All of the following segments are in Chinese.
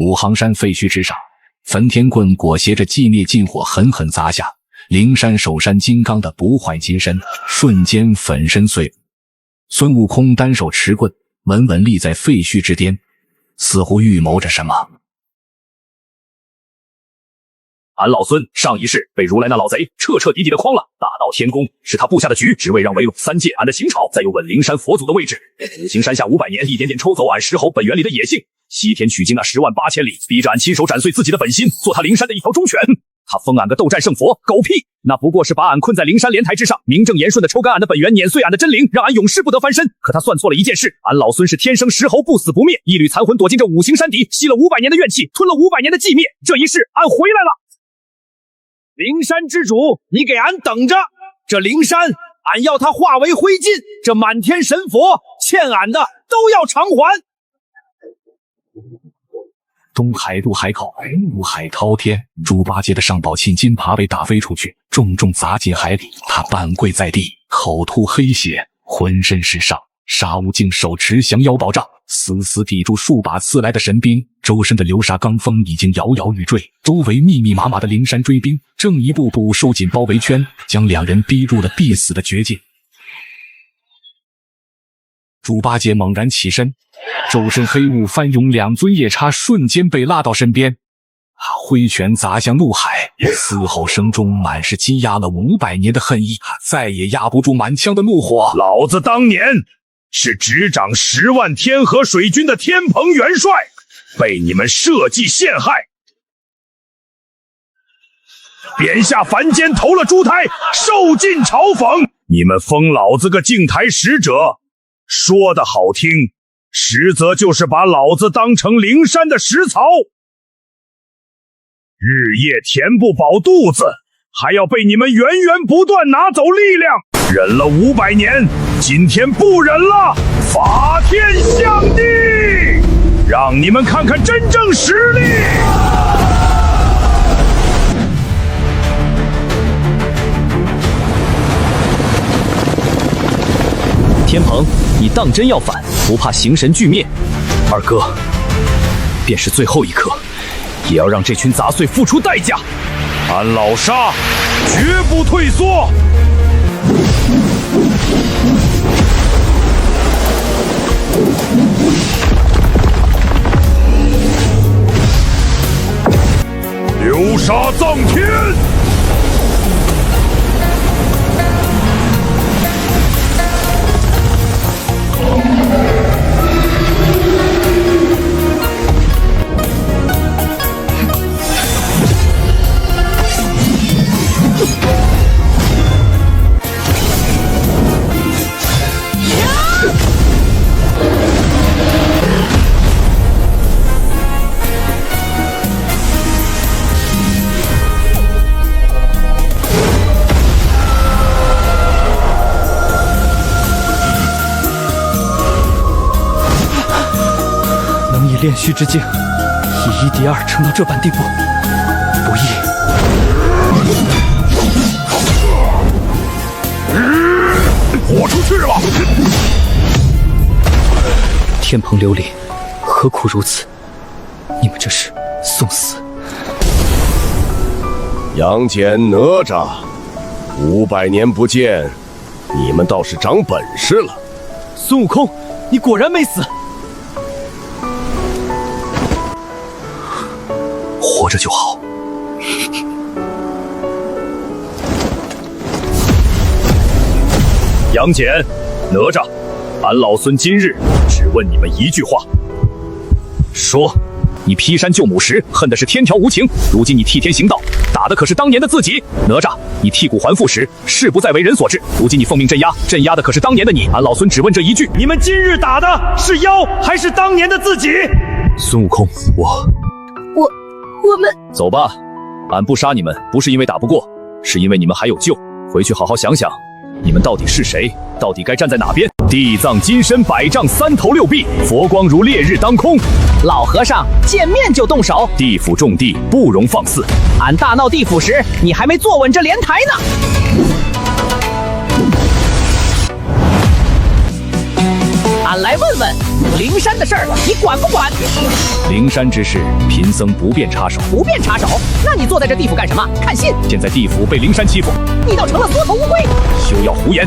五行山废墟之上，焚天棍裹挟着寂灭劲火狠狠砸下，灵山守山金刚的不坏金身瞬间粉身碎骨。孙悟空单手持棍，稳稳立在废墟之巅，似乎预谋着什么。俺老孙上一世被如来那老贼彻彻底底的诓了，大闹天宫是他布下的局，只为让围拢三界俺的行朝，再又稳灵山佛祖的位置。五行山下500年，一点点抽走俺石猴本源里的野性，西天取经那10万8千里，逼着俺亲手斩碎自己的本心，做他灵山的一条忠犬。他封俺个斗战胜佛，狗屁！那不过是把俺困在灵山莲台之上，名正言顺的抽干俺的本源，碾碎俺的真灵，让俺永世不得翻身。可他算错了一件事，俺老孙是天生石猴，不死不灭，一缕残魂躲进这五行山底，吸了500年的怨气，吞了500年的寂灭。这一世俺回来了。灵山之主，你给俺等着！这灵山，俺要它化为灰烬，这满天神佛欠俺的都要偿还。东海渡海口，怒海滔天，猪八戒的上宝沁金耙被打飞出去，重重砸进海里。他半跪在地，口吐黑血，浑身是伤。沙悟净手持降妖宝杖，死死抵住数把刺来的神兵，周身的流沙罡风已经摇摇欲坠。周围密密麻麻的灵山追兵正一步步收紧包围圈，将两人逼入了必死的绝境。猪八戒猛然起身，周身黑雾翻涌，两尊夜叉瞬间被拉到身边，挥拳砸向怒海，嘶吼声中满是积压了500年的恨意，再也压不住满腔的怒火。老子当年是执掌10万天河水军的天蓬元帅，被你们设计陷害，贬下凡间投了猪胎，受尽嘲讽。你们封老子个净台使者，说的好听，实则就是把老子当成灵山的食草，日夜填不饱肚子，还要被你们源源不断拿走力量。忍了500年，今天不忍了，法天象地，让你们看看真正实力。天蓬，你当真要反？不怕形神俱灭？二哥，便是最后一刻，也要让这群杂碎付出代价。俺老沙绝不退缩。流沙葬天！炼虚之境，以1敌2成到这般地步，不易。豁出去了！天蓬琉璃，何苦如此？你们这是送死！杨戬、哪吒，500年不见，你们倒是长本事了。孙悟空，你果然没死。活着就好。杨戬、哪吒，俺老孙今日只问你们一句话：说，你劈山救母时恨的是天条无情，如今你替天行道，打的可是当年的自己。哪吒，你剔骨还父时誓不再为人所制，如今你奉命镇压的可是当年的你。俺老孙只问这一句：你们今日打的是妖还是当年的自己？孙悟空，我们走吧，俺不杀你们，不是因为打不过，是因为你们还有救。回去好好想想，你们到底是谁？到底该站在哪边？地藏金身百丈3头6臂，佛光如烈日当空。老和尚见面就动手，地府重地，不容放肆。俺大闹地府时，你还没坐稳这莲台呢。俺来问问，灵山的事儿你管不管？灵山之事，贫僧不便插手。不便插手？那你坐在这地府干什么？看信？现在地府被灵山欺负，你倒成了缩头乌龟。休要胡言！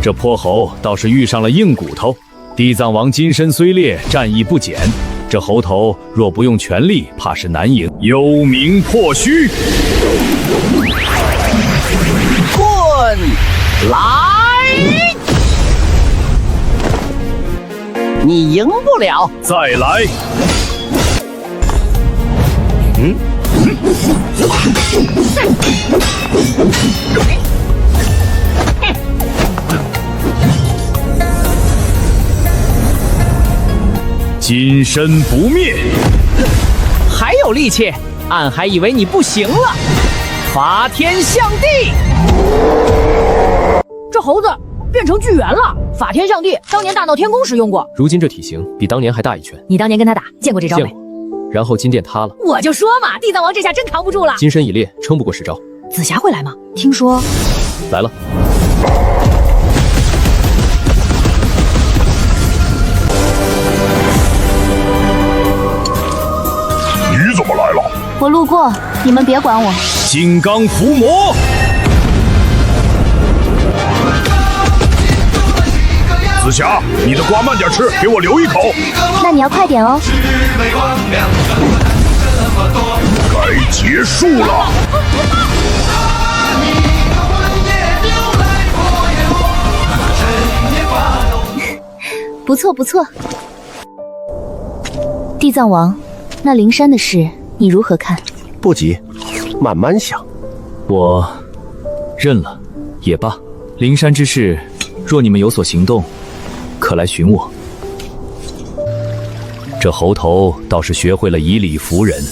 这泼猴倒是遇上了硬骨头。地藏王金身虽烈，战意不减。这猴头若不用全力，怕是难赢。幽冥破虚，棍来！你赢不了。再来。金身不灭，还有力气？俺还以为你不行了。伐天象地，这猴子变成巨猿了。法天象地当年大闹天宫时用过，如今这体型比当年还大一圈。你当年跟他打，见过这招没？见过。然后金殿塌了，我就说嘛，地藏王这下真扛不住了。金身已裂，撑不过10招。紫霞会来吗？听说来了。你怎么来了？我路过，你们别管我。金刚伏魔。紫霞，你的瓜慢点吃，给我留一口。那你要快点哦。该结束了。不错不错。地藏王，那灵山的事你如何看？不急，慢慢想。我认了，也罢。灵山之事，若你们有所行动，可来寻我。这猴头倒是学会了以理服人。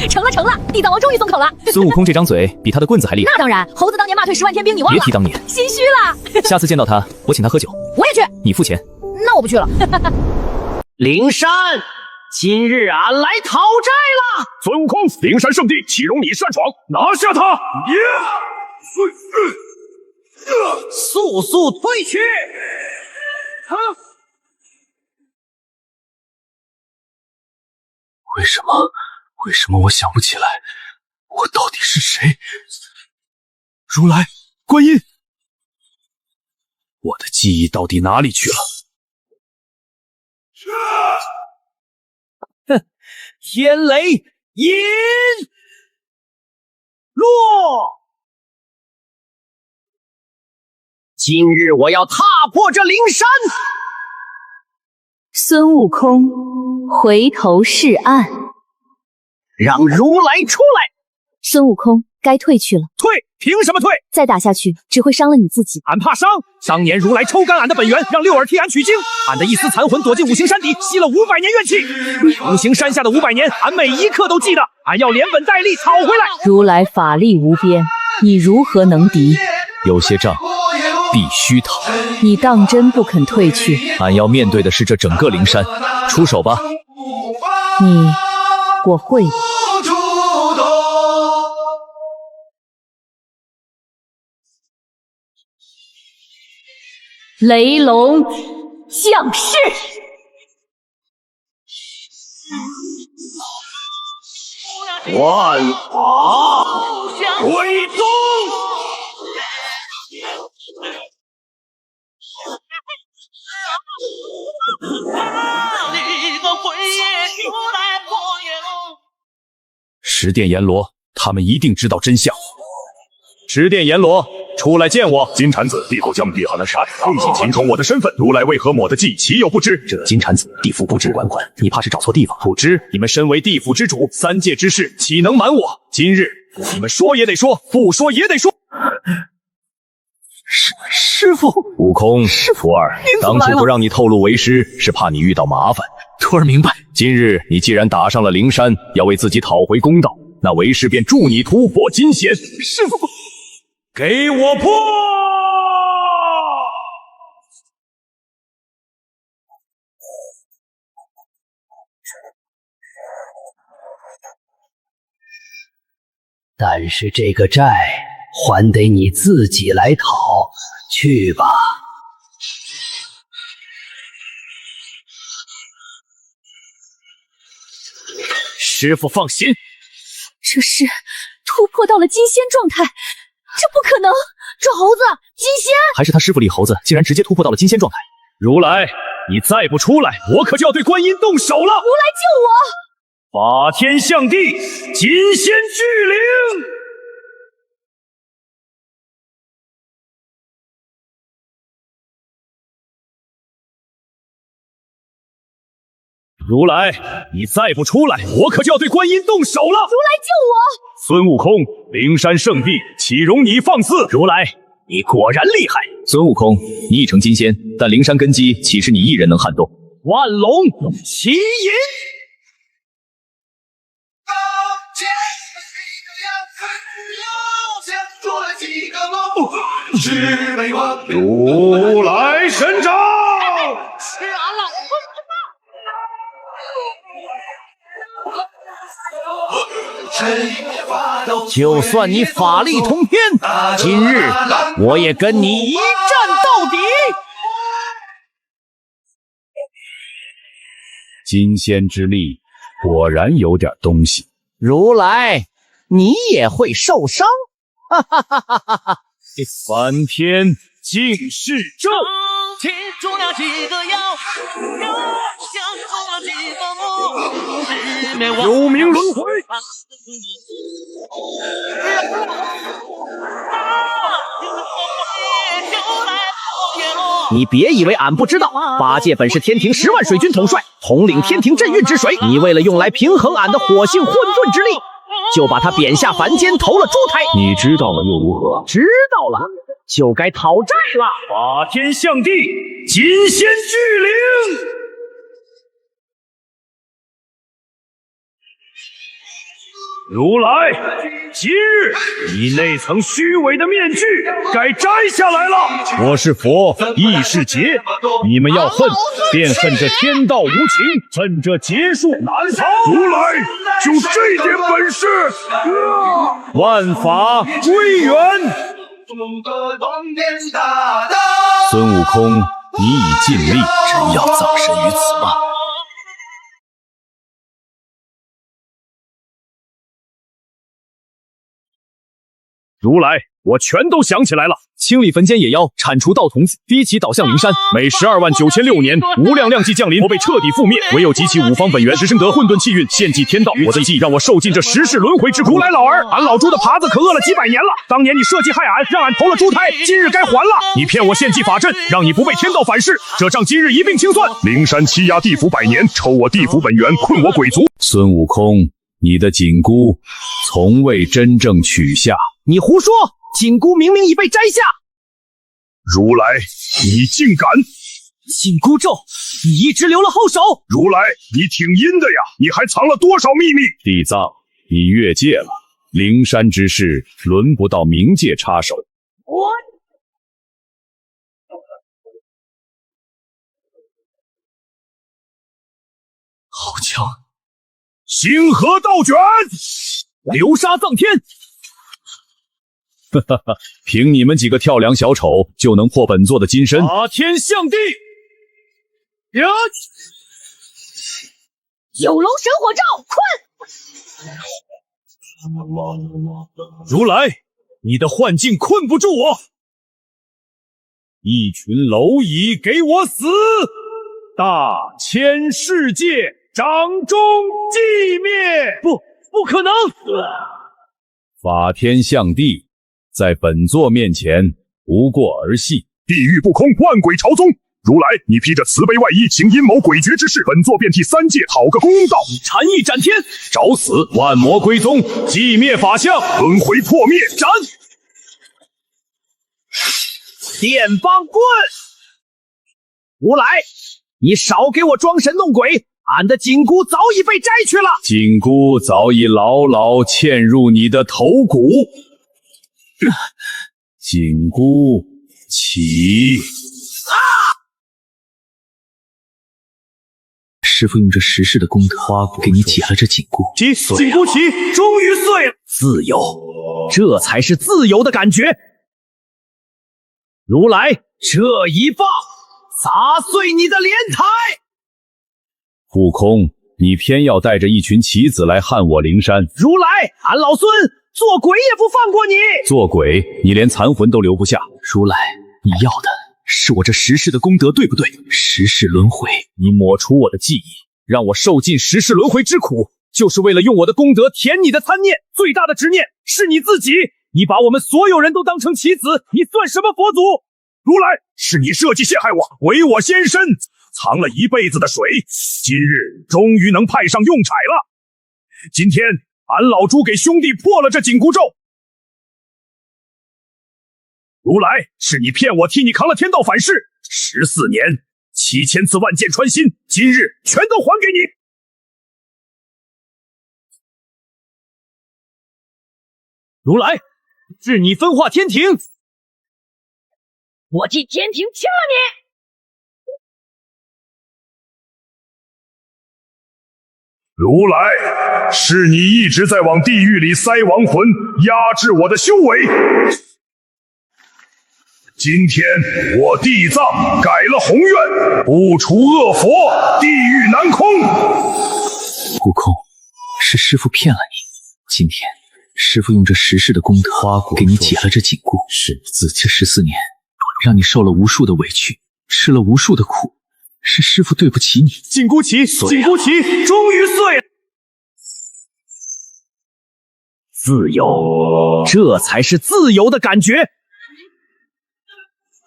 成了成了，地藏王终于松口了。孙悟空这张嘴比他的棍子还厉害。那当然，猴子当年骂退10万天兵，你忘了？别提当年，心虚了。下次见到他，我请他喝酒。我也去。你付钱。那我不去了。灵山，今日俺来讨债了。孙悟空，灵山圣地岂容你擅闯？拿下他！速速退去！为什么我想不起来，我到底是谁？如来，观音，我的记忆到底哪里去了？哼，天雷引落。今日我要踏破这灵山。孙悟空，回头是岸。让如来出来！孙悟空，该退去了。退？凭什么退？再打下去，只会伤了你自己。俺怕伤。当年如来抽干俺的本源，让六耳替俺取经，俺的一丝残魂躲进五行山底，吸了500年怨气。五行山下的500年，俺每一刻都记得。俺要连本带利讨回来。如来法力无边，你如何能敌？有些账必须讨。你当真不肯退去？俺要面对的是这整个灵山，出手吧。我会。雷龙降世。万法归宗。十殿阎罗，他们一定知道真相。十殿阎罗，出来见我！金蝉子，地后将必还能杀他，一起秦闯我的身份。如来为何抹的记，岂有不知？这金蝉子，地府不知管管，你怕是找错地方。不知，你们身为地府之主，3界之事岂能瞒我？今日你们说也得说，不说也得说。师傅，悟空，徒儿，当初不让你透露为师，是怕你遇到麻烦。徒儿明白。今日你既然打上了灵山，要为自己讨回公道，那为师便助你突破金仙。师傅，给我破！但是这个债还得你自己来讨，去吧。师傅放心。这是突破到了金仙状态，这不可能！这猴子金仙，还是他师傅李猴子竟然直接突破到了金仙状态。如来，你再不出来，我可就要对观音动手了！如来救法我！天象地，金仙聚灵。如来，你再不出来，我可就要对观音动手了！如来救我！孙悟空，灵山圣地岂容你放肆？如来，你果然厉害。孙悟空，你已成金仙，但灵山根基岂是你一人能撼动？万龙齐引！如来神掌！就算你法力通天，今日我也跟你一战到底！金仙之力果然有点东西。如来，你也会受伤？哈哈哈哈哈哈！翻天净世咒。踢出了几个妖，降出了几个魔，幽冥轮回。你别以为俺不知道，八戒本是天庭10万水军统帅，统领天庭镇运之水。你为了用来平衡俺的火性混沌之力，就把他贬下凡间，投了猪胎。你知道了又如何？知道了，就该讨债了。法天象地，金仙聚灵。如来，今日你那层虚伪的面具该摘下来了。我是佛，亦是劫。你们要恨，便恨这天道无情，恨这劫数难逃。如来，就这点本事，万法归元。孙悟空，你已尽力，真要葬身于此吗？如来，我全都想起来了。清理坟间野妖，铲除道童子，第一起导向灵山。每129006年，无量量际降临，我被彻底覆灭。唯有集齐五方本源，只生得混沌气运，献祭天道。我的计让我受尽这十世轮回之苦。如来老儿，俺老猪的耙子可饿了几百年了。当年你设计害俺，让俺投了猪胎，今日该还了。你骗我献祭法阵，让你不被天道反噬，这账今日一并清算。灵山欺压地府100年，抽我地府本源，困我鬼族。孙悟空，你的紧箍从未真正取下。你胡说！紧箍明明已被摘下。如来，你竟敢！紧箍咒，你一直留了后手。如来，你挺阴的呀！你还藏了多少秘密？地藏，你越界了。灵山之事，轮不到冥界插手。我好强！星河倒卷，流沙葬天。哈哈哈！凭你们几个跳梁小丑就能破本座的金身？法天象地，有龙神火罩，困！如来，你的幻境困不住我。一群蝼蚁，给我死！大千世界，掌中寂灭！不可能！法天象地。在本座面前不过儿戏，地狱不空，万鬼朝宗。如来，你披着慈悲外衣，行阴谋诡谲之事，本座便替3界讨个公道。禅意斩天，找死！万魔归宗，寂灭法相，轮回破灭，斩！电棒棍！如来，你少给我装神弄鬼！俺的紧箍早已被摘去了，紧箍早已牢牢嵌入你的头骨。紧箍起！师父用这10世的功德给你解了这紧箍，紧箍起，终于碎了。自由，这才是自由的感觉。如来，这一棒砸碎你的莲台！悟空，你偏要带着一群棋子来撼我灵山。如来，俺老孙做鬼也不放过你！做鬼，你连残魂都留不下。如来，你要的是我这10世的功德，对不对？10世轮回，你抹除我的记忆，让我受尽10世轮回之苦，就是为了用我的功德填你的贪念。最大的执念是你自己，你把我们所有人都当成棋子，你算什么佛祖？如来，是你设计陷害我，毁我仙身，藏了一辈子的水，今日终于能派上用场了。今天俺老朱给兄弟破了这紧箍咒。如来，是你骗我，替你扛了天道反噬14年，7000次万箭穿心，今日全都还给你。如来，治你分化天庭！我替天庭掐你！如来，是你一直在往地狱里塞亡魂，压制我的修为。今天我地藏改了宏愿，不除恶佛，地狱难空。悟空，是师父骗了你。今天师父用这10世的功德给你解了这紧箍，是自这14年让你受了无数的委屈，吃了无数的苦，是师父对不起你。紧箍旗，紧箍旗终于碎了。自由，这才是自由的感觉。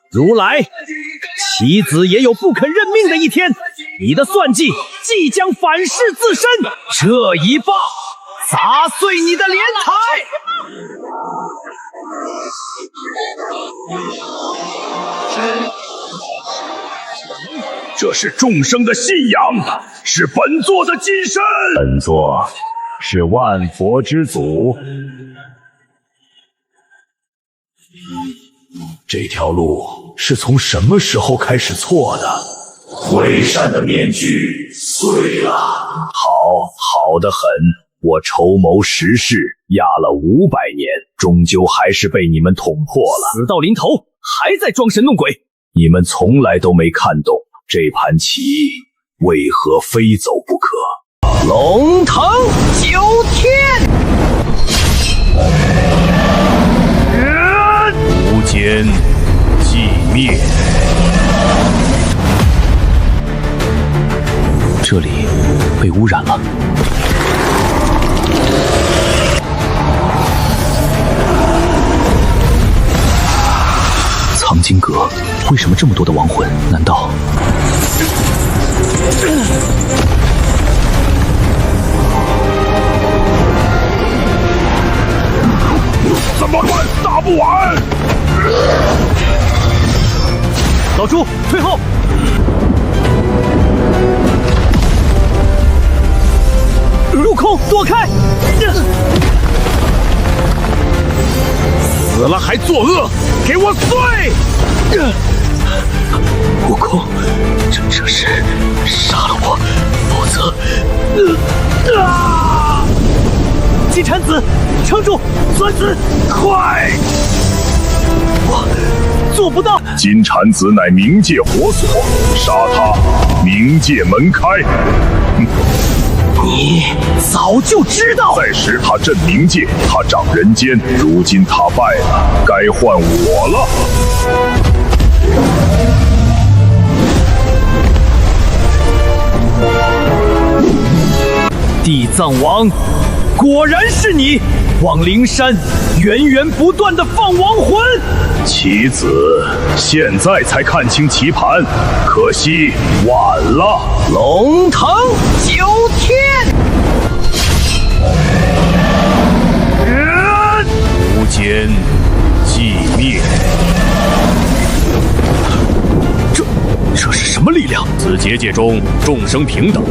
如来，棋子也有不肯认命的一天，你的算计即将反噬自身，这一棒砸碎你的莲台！这是众生的信仰，是本座的金身。本座是万佛之祖。这条路是从什么时候开始错的？惠山的面具碎了。好得很。我筹谋10世，压了500年，终究还是被你们捅破了。死到临头，还在装神弄鬼。你们从来都没看懂这盘棋为何非走不可。龙腾9天，无间寂灭。这里被污染了。藏经阁为什么这么多的亡魂？难道……怎么办？打不完！老朱，退后！悟空，躲开！死了还作恶，给我碎！悟空，这是杀了我，否则……金蝉子，撑住！孙子，快！我做不到。金蝉子乃冥界活所，杀他，冥界门开。你早就知道。在时他镇冥界，他掌人间，如今他败了，该换我了。地藏王，果然是你！往灵山源源不断的放亡魂。棋子，现在才看清棋盘，可惜晚了。龙腾9天，无间寂灭。这是什么力量？此结界中众生平等，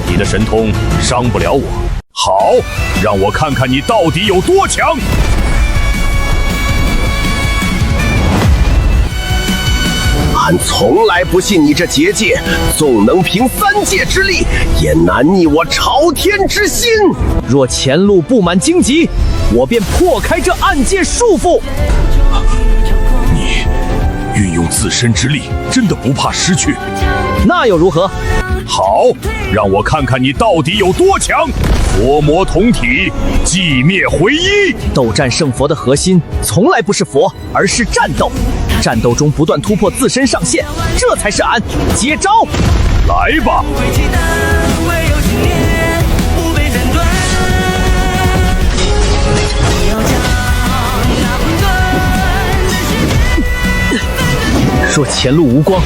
你的神通伤不了我。好，让我看看你到底有多强！俺从来不信你这结界，纵能凭3界之力，也难逆我朝天之心。若前路布满荆棘，我便破开这暗界束缚。你运用自身之力，真的不怕失去？那又如何？好，让我看看你到底有多强！佛魔同体，寂灭回一。斗战胜佛的核心从来不是佛，而是战斗。战斗中不断突破自身上限，这才是俺。接招！来吧！若前路无光，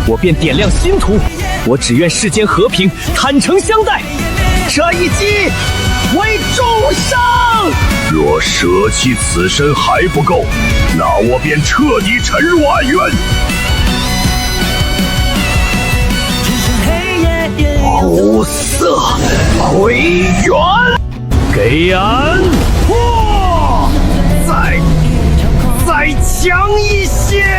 我便点亮星途。我只愿世间和平，坦诚相待。这一击为重伤。若舍弃此身还不够，那我便彻底沉入暗渊。五色回元，给俺破！再强一些！